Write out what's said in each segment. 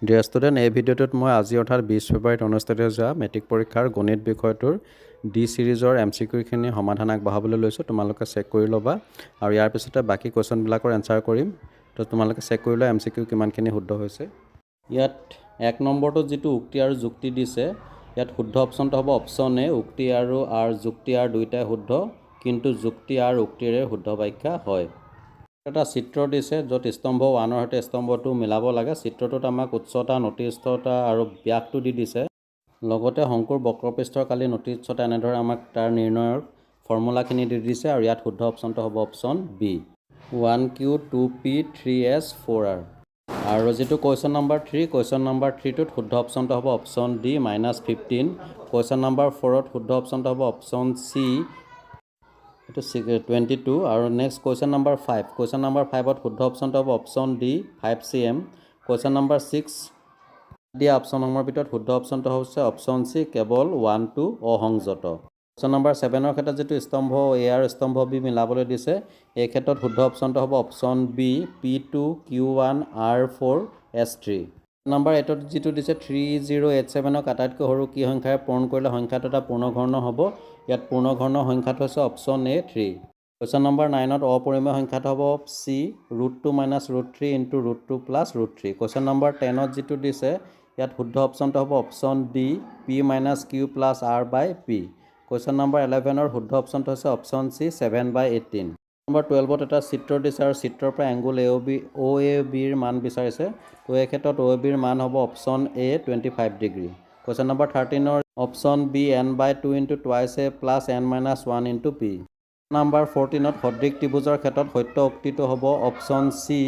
Dear student, এই ভিডিঅ'টোত মই আজি অৰ্থাৎ 20 ফেব্ৰুৱাৰীত অনুষ্ঠিত হোৱা মেট্ৰিক পৰীক্ষাৰ গণিত বিষয়টোৰ ডি ছিৰিজৰ MCQখিনি সমাধান আগবঢ়াবলৈ লৈছোঁ। তোমালোকে চেক কৰি ল'বা আৰু ইয়াৰ পিছতে বাকী কুৱেশ্যনবিলাকৰ এনচাৰ কৰিম। তো তোমালোকে চেক কৰি লোৱা MCQ কিমানখিনি শুদ্ধ হৈছে। ইয়াত 1 নম্বৰটোত যিটো উক্তি আৰু যুক্তি দিছে, ইয়াত শুদ্ধ অপশ্যনটো হ'ব অপশ্যন এ। উক্তি আৰু যুক্তি দুইটাই শুদ্ধ, কিন্তু যুক্তি আৰু উক্তিৰে শুদ্ধ ব্যাখ্যা হয়। এটা চিত্ৰ দিছে য'ত স্তম্ভ 1ৰ সৈতে স্তম্ভ 2 মিলাব লাগে। চিত্ৰটোত আমাক উচ্চতা, নতিস্থতা আৰু ব্যাসটো দি দিছে। লগতে শংকুৰ বক্ৰপৃষ্ঠৰ কালি নতি উচ্চতা এনেদৰে আমাক তাৰ নিৰ্ণয়ৰ ফৰ্মুলাখিনি দি দিছে আৰু ইয়াত শুদ্ধ অপশ্যনটো হ'ব option B, 1Q 2P 3S 4R। আৰু যিটো কুৱেশ্যন নম্বৰ 3, কুৱেশ্যন নম্বৰ 3টোত শুদ্ধ অপশ্যনটো হ'ব অপশ্যন ডি, -15। কুৱেশ্যন নম্বৰ 4ত শুদ্ধ অপশ্যনটো হ'ব অপশ্যন চি, এইটো 22। আৰু next question number 5, question number 5ত শুদ্ধ অপশ্যনটো হ'ব option D, 5 cm। Question number 6 দিয়া অপশ্যনসমূহৰ ভিতৰত শুদ্ধ অপশ্যনটো হৈছে অপশ্যন চি, কেৱল 1 2 অসংযত। কুৱেশ্যন নম্বৰ 7ৰ ক্ষেত্ৰত যিটো স্তম্ভ এ আৰু স্তম্ভ বি মিলাবলৈ দিছে, এই ক্ষেত্ৰত শুদ্ধ অপশ্যনটো হ'ব option B, P2 Q1 R4 S3। Number 8ত যিটো দিছে 3087ক আটাইতকৈ সৰু কি সংখ্যাৰে পূৰণ কৰিলে সংখ্যাটো এটা পূৰ্ণঘৰ্ণ হ'ব। ইয়াত পূৰ্ণঘৰ্ণ সংখ্যাটো হৈছে অপশ্যন এ 3। কুৱেশ্যন নম্বৰ 9ত অপৰিমেয় সংখ্যাটো হ'ব চি, √2 - √3 × √2 + √3। কুৱেশ্যন নম্বৰ 10ত যিটো দিছে, ইয়াত শুদ্ধ অপশ্যনটো হ'ব option D, P - Q + R/P। Question number 11ৰ শুদ্ধ অপশ্যনটো হৈছে অপশ্যন চি, 7/18। নম্বৰ 12ত এটা চিত্ৰ দিছে আৰু চিত্ৰৰ পৰা এংগুল OABৰ মান বিচাৰিছে। তো এই ক্ষেত্ৰত OABৰ মান হ'ব অপশ্যন এ, 25 ডিগ্ৰী। কুৱেশ্যন নম্বৰ 13ৰ option B, n/2 × twice a + n - 1 × p। Number 14ত সদৃশ ত্ৰিভুজৰ ক্ষেত্ৰত সত্য উক্তিটো হ'ব অপশ্যন চি,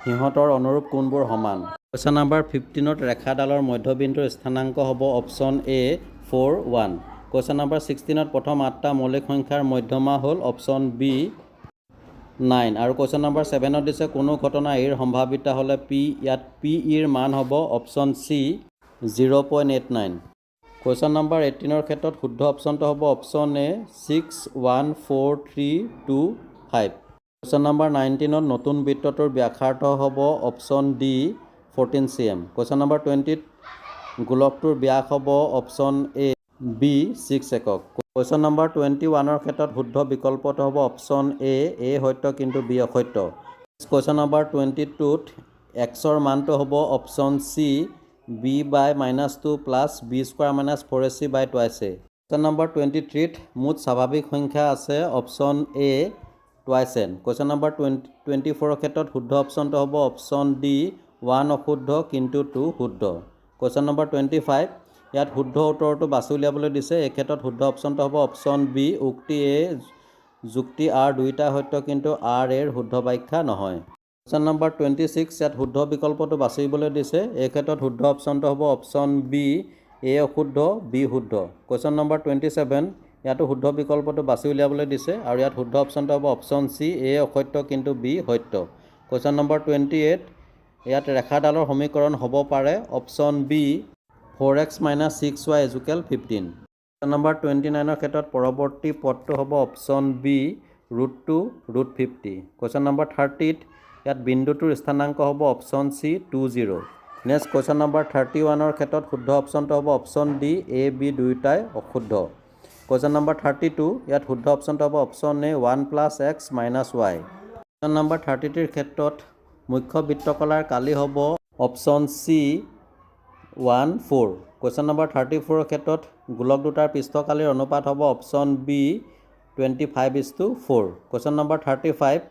সিহঁতৰ অনুৰূপ কোণবোৰ সমান। কুৱেশ্যন নম্বৰ 15ত ৰেখাডালৰ মধ্যবিন্দুৰ স্থানাংক হ'ব অপশ্যন এ, 4 1। কুৱেশ্যন নম্বৰ 16ত প্ৰথম 8টা মৌলিক সংখ্যাৰ মধ্যমা হ'ল অপশ্যন বি, 9। আৰু কুৱেশ্যন নম্বৰ 7ত দিছে কোনো ঘটনা এৰ সম্ভাৱিতা হ'লে পি, ইয়াত পি ইৰ মান হ'ব অপশ্যন চি, 0.89। কুৱেশ্যন নম্বৰ 18ৰ ক্ষেত্ৰত শুদ্ধ অপশ্যনটো হ'ব অপশ্যন এ, 6 1 4 3 2 5। কুৱেশ্যন নম্বৰ 19ত নতুন বৃত্তটোৰ ব্যাসাৰ্ধ হ'ব option D, 14 cm। Question number 20ত গোলকটোৰ ব্যাস হ'ব অপশ্যন এ, বি, 6 একক। কুৱেশ্যন নম্বৰ 21ৰ ক্ষেত্ৰত শুদ্ধ বিকল্পটো হ'ব অপশ্যন এ সত্য কিন্তু বি অসত্য। কুৱেশ্যন নম্বৰ 22ত এক্সৰ মানটো হ'ব option C, b/-2 + b² - 4ac/twice a। কুৱেশ্যন নম্বৰ 23ত মুঠ স্বাভাৱিক সংখ্যা আছে option A, twice n। Question number 24ৰ ক্ষেত্ৰত শুদ্ধ অপশ্যনটো হ'ব অপশ্যন ডি, 1 অশুদ্ধ কিন্তু 2 শুদ্ধ। কুৱেশ্যন নম্বৰ 25, ইয়াত শুদ্ধ উত্তৰটো বাছি উলিয়াবলৈ দিছে। এই ক্ষেত্ৰত শুদ্ধ অপশ্যনটো হ'ব অপশ্যন বি, উক্তি এ যুক্তি আৰ দুয়োটা সত্য কিন্তু আৰ এৰ শুদ্ধ ব্যাখ্যা নহয়। কুৱেশ্যন নম্বৰ 26, ইয়াত শুদ্ধ বিকল্পটো বাছিবলৈ দিছে। এই ক্ষেত্ৰত শুদ্ধ অপশ্যনটো হ'ব অপশ্যন বি, এ অশুদ্ধ বি শুদ্ধ। কুৱেশ্যন নম্বৰ 27, ইয়াতো শুদ্ধ বিকল্পটো বাছি উলিয়াবলৈ দিছে আৰু ইয়াত শুদ্ধ অপশ্যনটো হ'ব অপশ্যন চি, এ অসত্য কিন্তু বি সত্য। কুৱেশ্যন নম্বৰ 28, ইয়াত ৰেখাডালৰ সমীকৰণ হ'ব পাৰে option B, 4x - 6y = 15। Question number 29ৰ ক্ষেত্ৰত পৰৱৰ্তী পদটো হ'ব অপশ্যন বি, √2 √50। কুৱেশ্যন নম্বৰ 30ত ইয়াত বিন্দুটোৰ স্থানাংক হ'ব option C, 20। Next question number 31ৰ ক্ষেত্ৰত শুদ্ধ অপশ্যনটো হ'ব অপশ্যন ডি, এ বি দুয়োটাই অশুদ্ধ। কুৱেশ্যন নম্বৰ 32, ইয়াত শুদ্ধ অপশ্যনটো হ'ব option A, 1 + x - y। Question number 33ৰ ক্ষেত্ৰত মুখ্য বৃত্তকলাৰ কালি হ'ব অপশ্যন চি, 1 4। কুৱেশ্যন নম্বৰ 34ৰ ক্ষেত্ৰত গোলক দুটাৰ পৃষ্ঠকালিৰ অনুপাত হ'ব অপশ্যন বি, 25:4। কুৱেশ্যন নম্বৰ 35,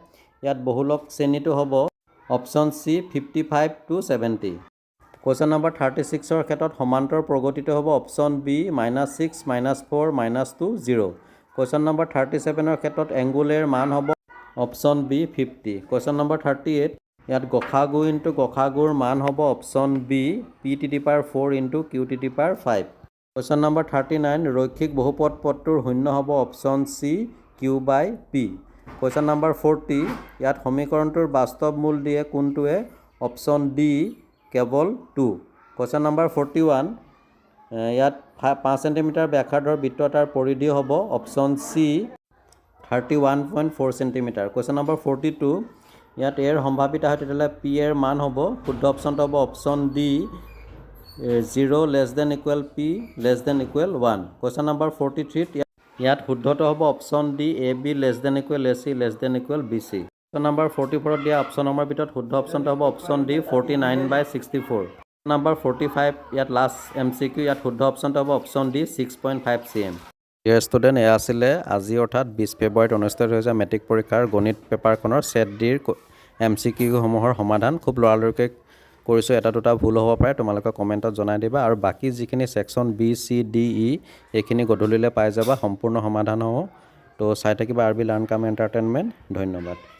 ইয়াত বহুলক শ্ৰেণীটো হ'ব অপশ্যন চি, 55:70। কুৱেশ্যন নম্বৰ 36ৰ ক্ষেত্ৰত সমান্তৰ প্ৰগতিটো হ'ব অপশ্যন বি, -6 -4 -2 0। কুৱেশ্যন নম্বৰ 37ৰ ক্ষেত্ৰত এংগুলৰ মান হ'ব অপশ্যন বি, 50। কুৱেশ্যন নম্বৰ 38, ইয়াত গসাগু × গসাগুৰ মান হ'ব option B, p⁴ × q⁵। Question number 39, ৰৈখিক বহুপদ পদটোৰ শূন্য হ'ব option C, q/p। Question number 40, ইয়াত সমীকৰণটোৰ বাস্তৱ মূল দিয়ে কোনটোৱে অপশ্যন ডি, কেৱল 2। কুৱেশ্যন নম্বৰ 41, ইয়াত 5 cm ব্যাসাৰ্ধৰ বৃত্ত এটাৰ পৰিধি হ'ব option C, 31.4 cm। Question number 42, ইয়াত এৰ সম্ভাৱিতা হয় তেতিয়াহ'লে পি এৰ মান হ'ব শুদ্ধ অপশ্যনটো হ'ব option D 0 less than equal p less than equal 1 question number 43 ইয়াত শুদ্ধটো হ'ব option D a b less than equal a c less than equal b c question number 44 দিয়া অপশ্যনসমূহৰ ভিতৰত শুদ্ধ অপশ্যনটো হ'ব অপশ্যন ডি 49/64 নম্বৰ 45 ইয়াত লাষ্ট MCQ ইয়াত শুদ্ধ অপশ্যনটো হ'ব option D 6.5 cm dear student এয়া আছিলে আজি অৰ্থাৎ 20 ফেব্ৰুৱাৰীত অনুষ্ঠিত হৈ যোৱা মেট্ৰিক পৰীক্ষাৰ গণিত পেপাৰখনৰ ছেট ডিৰ MCQ সমূহৰ সমাধান খুব লৰালৰিকৈ কৰিছোঁ এটা দুটা ভুল হ'ব পাৰে তোমালোকে কমেণ্টত জনাই দিবা আৰু বাকী যিখিনি section B C D E এইখিনি গধূলিলৈ পাই যাবা সম্পূৰ্ণ সমাধান হ'ব তো চাই থাকিবা RB লাৰ্ণ কাম এণ্টাৰটেইনমেণ্ট ধন্যবাদ